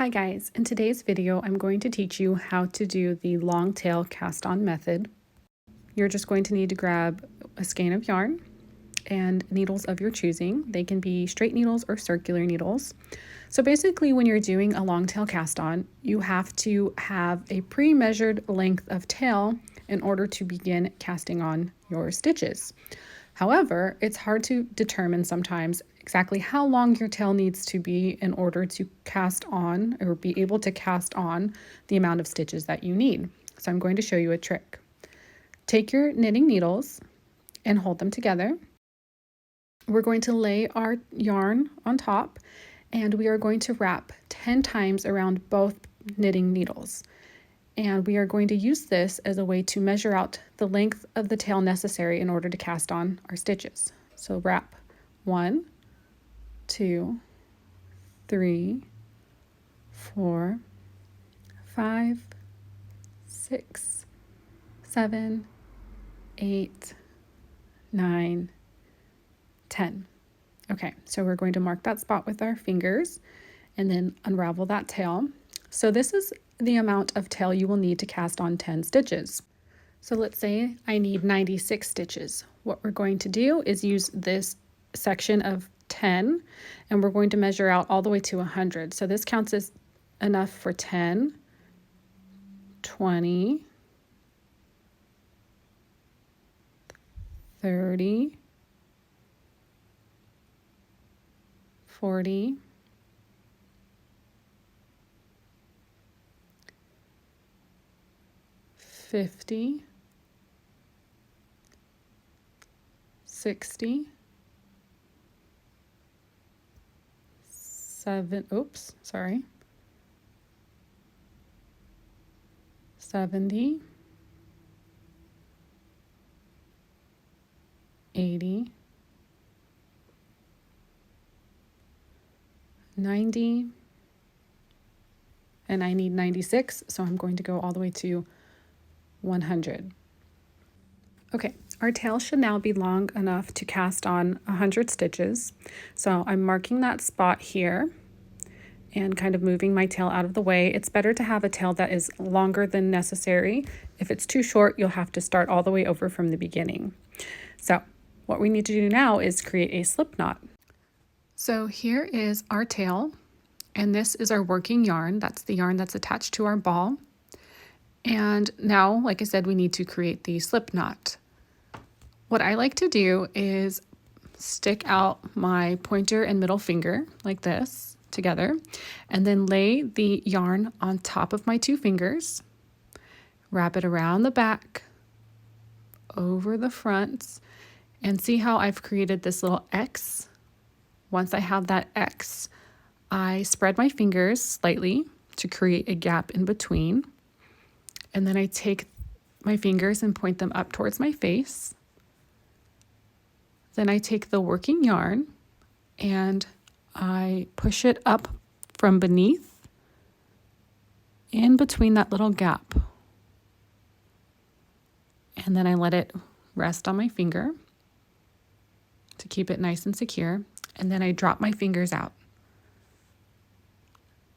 Hi guys, in today's video I'm going to teach you how to do the long tail cast on method. You're just going to need to grab a skein of yarn and needles of your choosing. They can be straight needles or circular needles. So basically when you're doing a long tail cast on, you have to have a pre-measured length of tail in order to begin casting on your stitches. However, it's hard to determine sometimes exactly how long your tail needs to be in order to cast on or be able to cast on the amount of stitches that you need. So I'm going to show you a trick. Take your knitting needles and hold them together. We're going to lay our yarn on top and we are going to wrap 10 times around both knitting needles. And we are going to use this as a way to measure out the length of the tail necessary in order to cast on our stitches. So wrap 1, 2, 3, 4, 5, 6, 7, 8, 9, 10. Okay, so we're going to mark that spot with our fingers and then unravel that tail. So this is the amount of tail you will need to cast on 10 stitches. So let's say I need 96 stitches. What we're going to do is use this section of 10 and we're going to measure out all the way to 100. So this counts as enough for 10, 20, 30, 40, 50, 60, 70, 80, 90, and I need 96, so I'm going to go all the way to 100. Okay, our tail should now be long enough to cast on 100 stitches. So I'm marking that spot here and kind of moving my tail out of the way. It's better to have a tail that is longer than necessary. If it's too short, you'll have to start all the way over from the beginning. So what we need to do now is create a slip knot. So here is our tail, and this is our working yarn. That's the yarn that's attached to our ball. And now, like I said, we need to create the slip knot. What I like to do is stick out my pointer and middle finger like this together, and then lay the yarn on top of my two fingers, wrap it around the back, over the front, and see how I've created this little X. Once I have that X, I spread my fingers slightly to create a gap in between. And then I take my fingers and point them up towards my face. Then I take the working yarn and I push it up from beneath in between that little gap. And then I let it rest on my finger to keep it nice and secure. And then I drop my fingers out.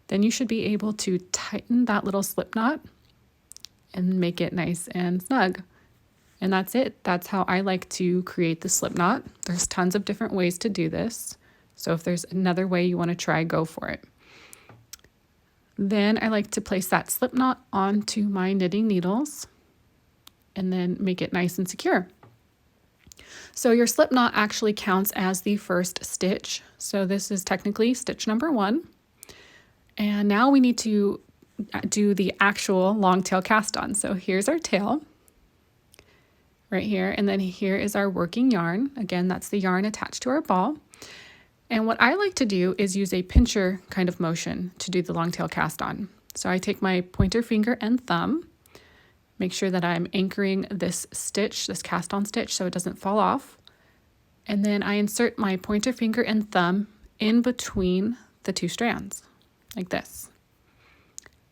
Then you should be able to tighten that little slip knot and make it nice and snug. And that's it. That's how I like to create the slip knot. There's tons of different ways to do this. So if there's another way you want to try, go for it. Then I like to place that slip knot onto my knitting needles and then make it nice and secure. So your slip knot actually counts as the first stitch. So this is technically stitch number 1. And now we need to do the actual long tail cast on. So here's our tail right here, and then here is our working yarn. Again, that's the yarn attached to our ball. And what I like to do is use a pincher kind of motion to do the long tail cast on. So I take my pointer finger and thumb, make sure that I'm anchoring this stitch, this cast on stitch, so it doesn't fall off. And then I insert my pointer finger and thumb in between the two strands, like this.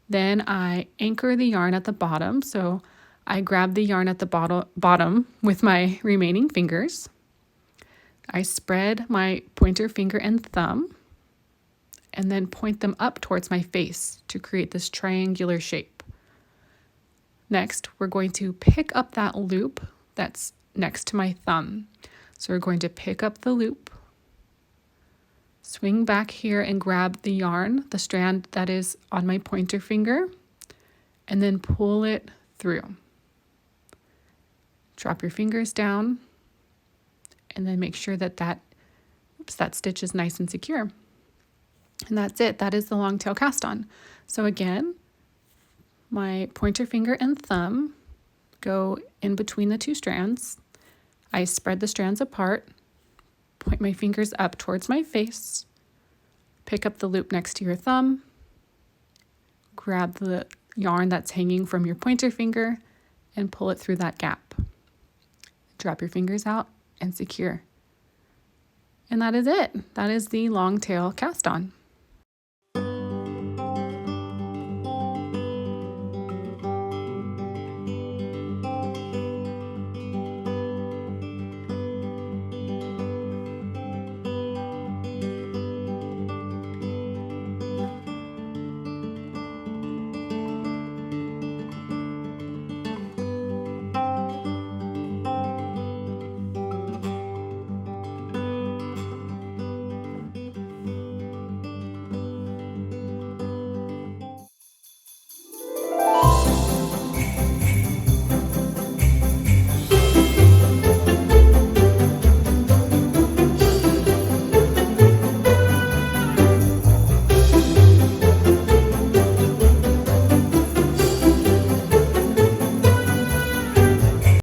Then I anchor the yarn at the bottom. So I grab the yarn at the bottom with my remaining fingers. I spread my pointer finger and thumb and then point them up towards my face to create this triangular shape. Next, we're going to pick up that loop that's next to my thumb. So we're going to pick up the loop, swing back here and grab the yarn, the strand that is on my pointer finger, and then pull it through. Drop your fingers down, and then make sure that that stitch is nice and secure. And that's it. That is the long tail cast on. So again, my pointer finger and thumb go in between the two strands. I spread the strands apart, point my fingers up towards my face, pick up the loop next to your thumb, grab the yarn that's hanging from your pointer finger, and pull it through that gap. Drop your fingers out and secure. And that is it. That is the long tail cast on.